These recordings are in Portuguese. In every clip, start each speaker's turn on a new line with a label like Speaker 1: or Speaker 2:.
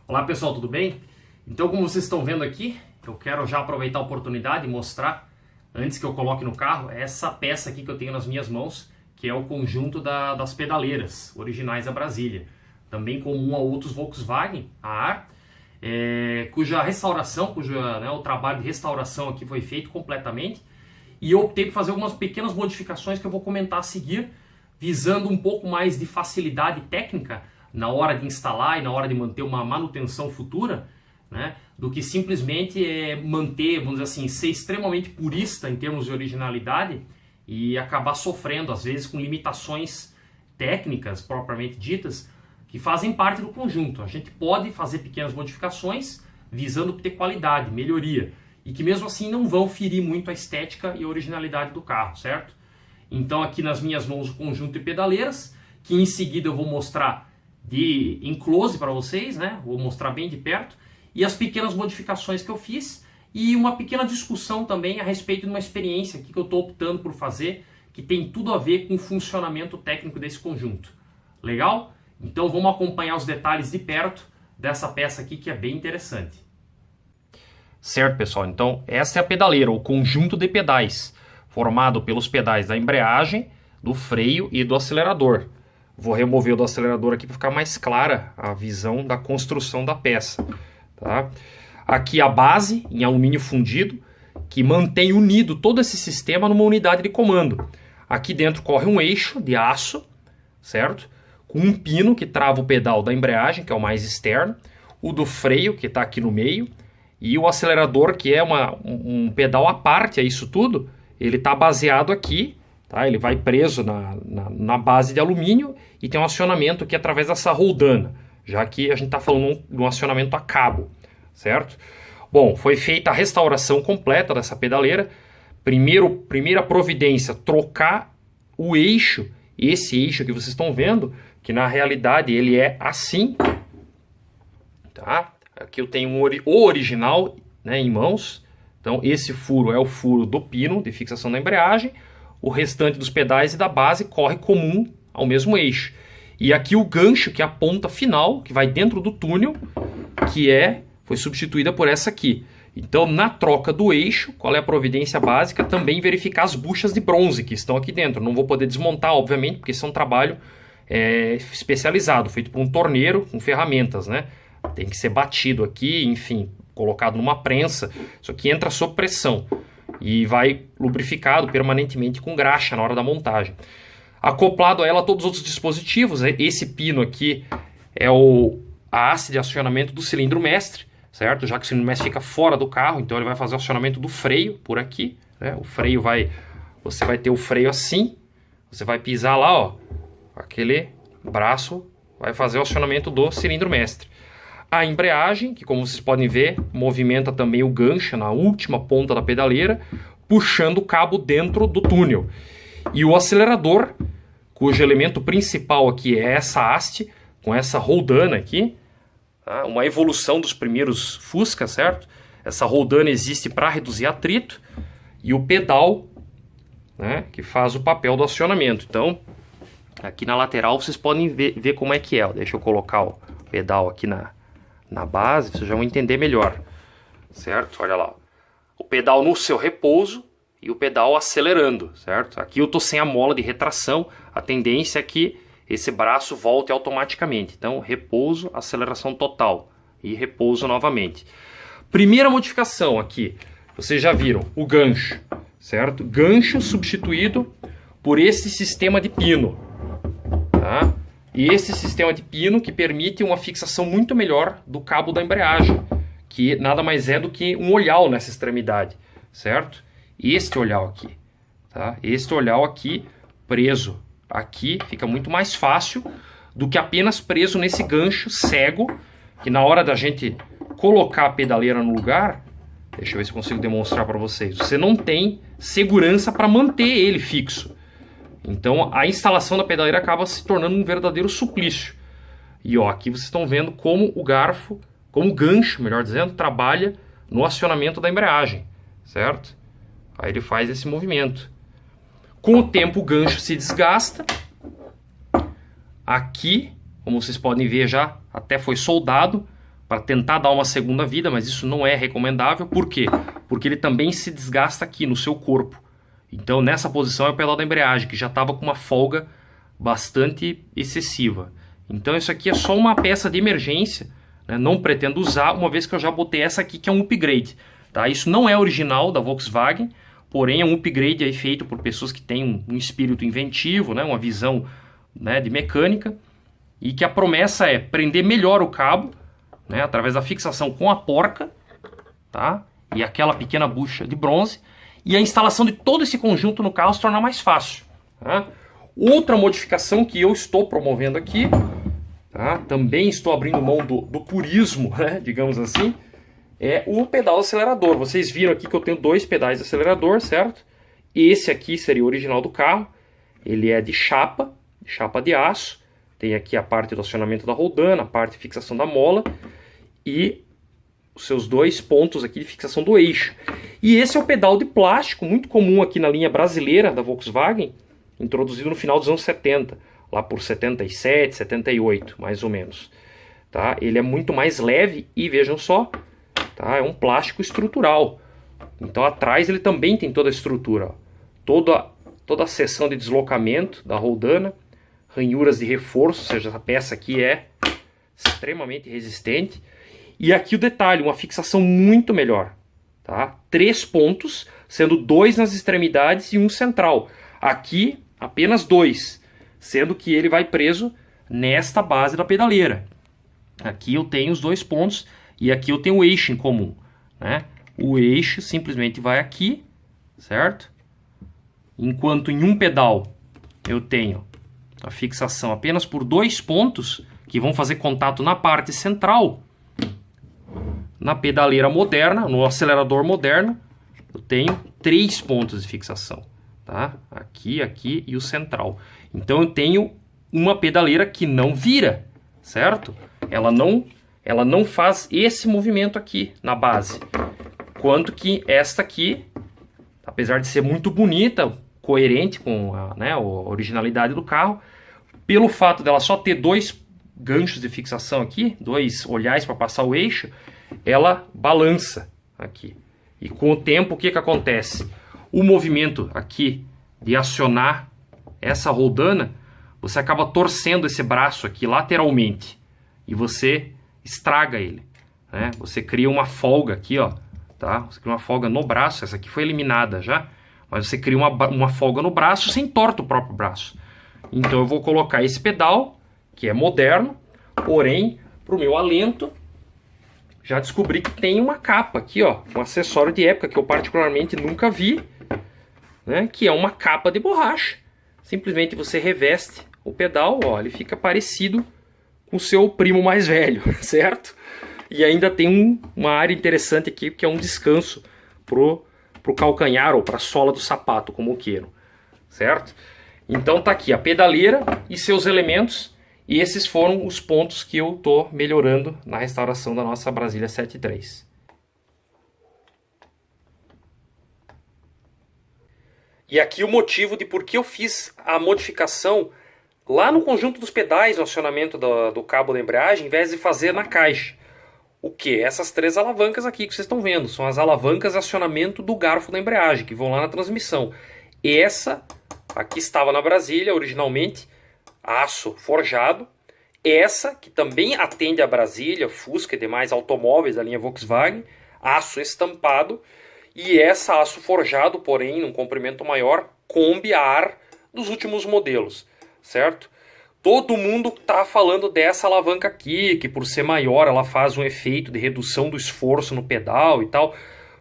Speaker 1: Olá pessoal, tudo bem? Então, como vocês estão vendo aqui, eu quero já aproveitar a oportunidade e mostrar, antes que eu coloque no carro, essa peça aqui que eu tenho nas minhas mãos, que é o conjunto das pedaleiras originais da Brasília, também comum a outros Volkswagen a ar, cuja restauração, o trabalho de restauração aqui foi feito completamente, e eu optei por fazer algumas pequenas modificações que eu vou comentar a seguir, visando um pouco mais de facilidade técnica na hora de instalar e na hora de manter uma manutenção futura, né, do que simplesmente manter, vamos dizer assim, ser extremamente purista em termos de originalidade e acabar sofrendo, às vezes, com limitações técnicas propriamente ditas, que fazem parte do conjunto. A gente pode fazer pequenas modificações visando ter qualidade, melhoria, e que mesmo assim não vão ferir muito a estética e a originalidade do carro, certo? Então aqui nas minhas mãos o conjunto de pedaleiras, que em seguida eu vou mostrar em close para vocês, né? Vou mostrar bem de perto, e as pequenas modificações que eu fiz, e uma pequena discussão também a respeito de uma experiência aqui que eu estou optando por fazer, que tem tudo a ver com o funcionamento técnico desse conjunto. Legal? Então vamos acompanhar os detalhes de perto dessa peça aqui que é bem interessante. Certo, pessoal, então essa é a pedaleira, o conjunto de pedais, formado pelos pedais da embreagem, do freio e do acelerador. Vou remover o do acelerador aqui para ficar mais clara a visão da construção da peça. Tá? Aqui a base em alumínio fundido, que mantém unido todo esse sistema numa unidade de comando. Aqui dentro corre um eixo de aço, certo? Com um pino que trava o pedal da embreagem, que é o mais externo, o do freio, que está aqui no meio, e o acelerador, que é um pedal à parte a isso tudo, ele está baseado aqui. Tá? Ele vai preso na base de alumínio e tem um acionamento aqui através dessa roldana, já que a gente está falando de um acionamento a cabo, certo? Bom, foi feita a restauração completa dessa pedaleira. Primeira providência, trocar o eixo, esse eixo que vocês estão vendo, que na realidade ele é assim. Tá? Aqui eu tenho o original, né, em mãos. Então esse furo é o furo do pino de fixação da embreagem. O restante dos pedais e da base corre comum ao mesmo eixo. E aqui o gancho, que é a ponta final, que vai dentro do túnel, foi substituída por essa aqui. Então, na troca do eixo, qual é a providência básica? Também verificar as buchas de bronze que estão aqui dentro. Não vou poder desmontar, obviamente, porque isso é um trabalho especializado, feito por um torneiro com ferramentas, né? Tem que ser batido aqui, enfim, colocado numa prensa. Isso aqui entra sob pressão e vai lubrificado permanentemente com graxa na hora da montagem. Acoplado a ela todos os outros dispositivos, esse pino aqui é a haste de acionamento do cilindro mestre, certo? Já que o cilindro mestre fica fora do carro, então ele vai fazer o acionamento do freio por aqui, né? O freio você vai ter o freio assim, você vai pisar lá, ó, aquele braço vai fazer o acionamento do cilindro mestre. A embreagem, que como vocês podem ver, movimenta também o gancho na última ponta da pedaleira, puxando o cabo dentro do túnel. E o acelerador, cujo elemento principal aqui é essa haste, com essa roldana aqui, tá? Uma evolução dos primeiros Fusca, certo? Essa roldana existe para reduzir atrito, e o pedal, né, que faz o papel do acionamento. Então, aqui na lateral vocês podem ver como é que é. Deixa eu colocar o pedal aqui na base, vocês já vão entender melhor, certo? Olha lá, o pedal no seu repouso e o pedal acelerando, certo? Aqui eu tô sem a mola de retração, a tendência é que esse braço volte automaticamente. Então, repouso, aceleração total e repouso novamente. Primeira modificação aqui, vocês já viram o gancho, certo? Gancho substituído por esse sistema de pino, tá? E esse sistema de pino que permite uma fixação muito melhor do cabo da embreagem, que nada mais é do que um olhau nessa extremidade, certo? Este olhau aqui, tá? Este olhau aqui preso aqui fica muito mais fácil do que apenas preso nesse gancho cego, que na hora da gente colocar a pedaleira no lugar, deixa eu ver se eu consigo demonstrar para vocês, você não tem segurança para manter ele fixo. Então a instalação da pedaleira acaba se tornando um verdadeiro suplício. E ó, aqui vocês estão vendo como o garfo, como o gancho, melhor dizendo, trabalha no acionamento da embreagem, certo? Aí ele faz esse movimento. Com o tempo o gancho se desgasta. Aqui, como vocês podem ver já, até foi soldado para tentar dar uma segunda vida, mas isso não é recomendável. Por quê? Porque ele também se desgasta aqui no seu corpo. Então nessa posição é o pedal da embreagem, que já estava com uma folga bastante excessiva. Então isso aqui é só uma peça de emergência, né? Não pretendo usar, uma vez que eu já botei essa aqui, que é um upgrade. Tá? Isso não é original da Volkswagen, porém é um upgrade aí feito por pessoas que têm um espírito inventivo, né? Uma visão, né, de mecânica, e que a promessa é prender melhor o cabo, né, através da fixação com a porca, tá? E aquela pequena bucha de bronze, e a instalação de todo esse conjunto no carro se tornar mais fácil. Tá? Outra modificação que eu estou promovendo aqui, tá? Também estou abrindo mão do purismo, né, digamos assim, é o pedal acelerador. Vocês viram aqui que eu tenho dois pedais de acelerador, certo? Esse aqui seria o original do carro, ele é de chapa de aço. Tem aqui a parte do acionamento da roldana, a parte de fixação da mola e os seus dois pontos aqui de fixação do eixo. E esse é o pedal de plástico, muito comum aqui na linha brasileira da Volkswagen, introduzido no final dos anos 70, lá por 77, 78, mais ou menos. Tá? Ele é muito mais leve e, vejam só, tá? É um plástico estrutural. Então atrás ele também tem toda a estrutura. Ó. Toda a seção de deslocamento da roldana, ranhuras de reforço, ou seja, essa peça aqui é extremamente resistente. E aqui o detalhe, uma fixação muito melhor. Tá? 3 pontos, sendo 2 nas extremidades e um central. Aqui, apenas 2, sendo que ele vai preso nesta base da pedaleira. Aqui eu tenho os 2 pontos e aqui eu tenho o eixo em comum. Né? O eixo simplesmente vai aqui, certo? Enquanto em um pedal eu tenho a fixação apenas por 2 pontos, que vão fazer contato na parte central. Na pedaleira moderna, no acelerador moderno, eu tenho 3 pontos de fixação. Tá? Aqui, aqui e o central. Então eu tenho uma pedaleira que não vira, certo? Ela não faz esse movimento aqui na base. Quanto que esta aqui, apesar de ser muito bonita, coerente com a originalidade do carro, pelo fato dela só ter 2 ganchos de fixação aqui, 2 olhares para passar o eixo, ela balança aqui. E com o tempo, o que acontece? O movimento aqui de acionar essa roldana, você acaba torcendo esse braço aqui lateralmente e você estraga ele. Né? Você cria uma folga aqui, ó, tá? Você cria uma folga no braço, essa aqui foi eliminada já, mas você cria uma folga no braço sem entorta o próprio braço. Então eu vou colocar esse pedal, que é moderno, porém, para o meu alento, já descobri que tem uma capa aqui, ó, um acessório de época que eu particularmente nunca vi, né, que é uma capa de borracha. Simplesmente você reveste o pedal, ó, ele fica parecido com o seu primo mais velho, certo? E ainda tem uma área interessante aqui, que é um descanso pro calcanhar ou para a sola do sapato, como queiram, certo? Então tá aqui a pedaleira e seus elementos, e esses foram os pontos que eu tô melhorando na restauração da nossa Brasília 73. E aqui o motivo de por que eu fiz a modificação lá no conjunto dos pedais, no acionamento do cabo da embreagem, em vez de fazer na caixa. O que? Essas 3 alavancas aqui que vocês estão vendo, são as alavancas de acionamento do garfo da embreagem, que vão lá na transmissão. Essa aqui estava na Brasília originalmente, aço forjado. Essa, que também atende a Brasília, Fusca e demais automóveis da linha Volkswagen, aço estampado. E essa aço forjado, porém, num comprimento maior, Kombi ar dos últimos modelos, certo? Todo mundo está falando dessa alavanca aqui, que por ser maior ela faz um efeito de redução do esforço no pedal e tal.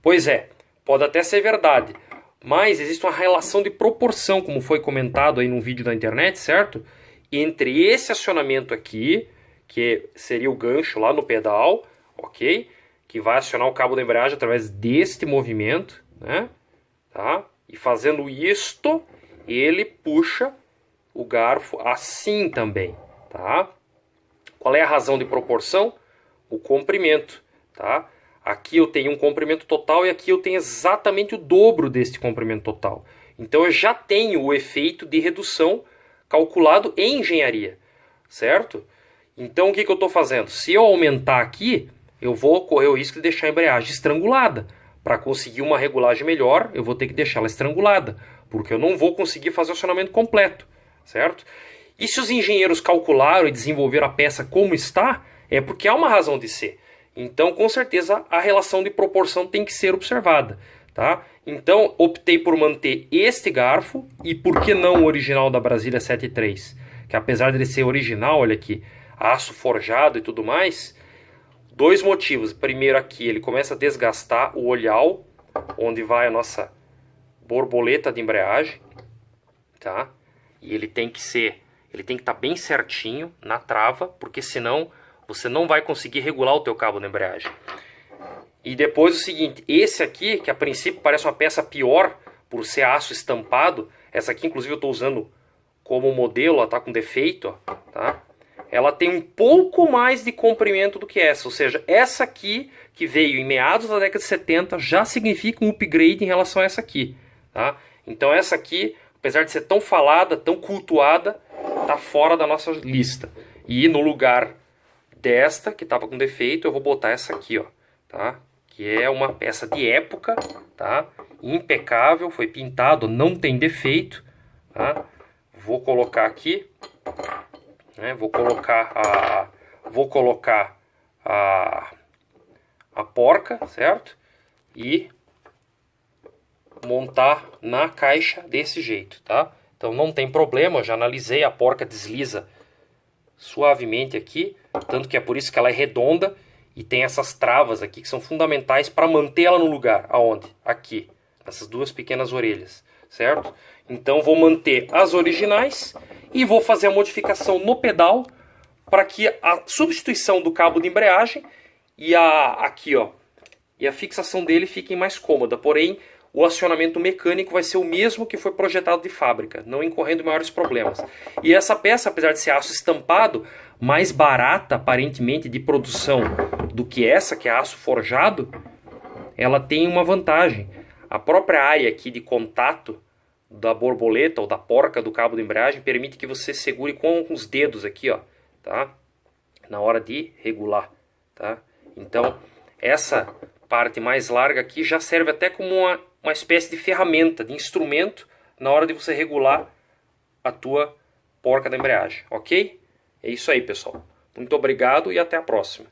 Speaker 1: Pois é, pode até ser verdade, mas existe uma relação de proporção, como foi comentado aí num vídeo da internet, certo? Entre esse acionamento aqui, que seria o gancho lá no pedal, ok? Que vai acionar o cabo da embreagem através deste movimento, né? Tá? E fazendo isto, ele puxa o garfo assim também, tá? Qual é a razão de proporção? O comprimento, tá? Aqui eu tenho um comprimento total e aqui eu tenho exatamente o dobro deste comprimento total. Então eu já tenho o efeito de redução calculado em engenharia, certo? Então o que eu estou fazendo? Se eu aumentar aqui, eu vou correr o risco de deixar a embreagem estrangulada. Para conseguir uma regulagem melhor, eu vou ter que deixar ela estrangulada, porque eu não vou conseguir fazer o acionamento completo, certo? E se os engenheiros calcularam e desenvolveram a peça como está, é porque há uma razão de ser. Então, com certeza, a relação de proporção tem que ser observada, tá? Então, optei por manter este garfo, e por que não o original da Brasília 73? Que apesar de ele ser original, olha aqui, aço forjado e tudo mais, dois motivos. Primeiro aqui, ele começa a desgastar o olhal, onde vai a nossa borboleta de embreagem, tá? E ele tem que estar bem certinho na trava, porque senão você não vai conseguir regular o teu cabo de embreagem. E depois o seguinte, esse aqui, que a princípio parece uma peça pior por ser aço estampado, essa aqui inclusive eu estou usando como modelo, ela está com defeito, ó, tá? Ela tem um pouco mais de comprimento do que essa, ou seja, essa aqui que veio em meados da década de 70 já significa um upgrade em relação a essa aqui, tá? Então essa aqui, apesar de ser tão falada, tão cultuada, está fora da nossa lista. E no lugar desta, que estava com defeito, eu vou botar essa aqui, ó, tá? Que é uma peça de época, tá? Impecável, foi pintado, não tem defeito, tá? Vou colocar aqui, né? Vou colocar a porca, certo? E montar na caixa desse jeito, tá? Então não tem problema, eu já analisei, a porca desliza suavemente aqui, tanto que é por isso que ela é redonda e tem essas travas aqui que são fundamentais para manter ela no lugar. Aonde? Aqui, nessas duas pequenas orelhas, certo? Então vou manter as originais e vou fazer a modificação no pedal para que a substituição do cabo de embreagem e aqui, ó, e a fixação dele fiquem mais cômoda. Porém, o acionamento mecânico vai ser o mesmo que foi projetado de fábrica, não incorrendo maiores problemas. E essa peça, apesar de ser aço estampado, mais barata aparentemente de produção do que essa, que é aço forjado, ela tem uma vantagem. A própria área aqui de contato da borboleta ou da porca do cabo de embreagem permite que você segure com os dedos aqui, ó, tá? Na hora de regular, tá? Então, essa parte mais larga aqui já serve até como uma espécie de ferramenta, de instrumento na hora de você regular a tua porca da embreagem, ok? É isso aí, pessoal. Muito obrigado e até a próxima.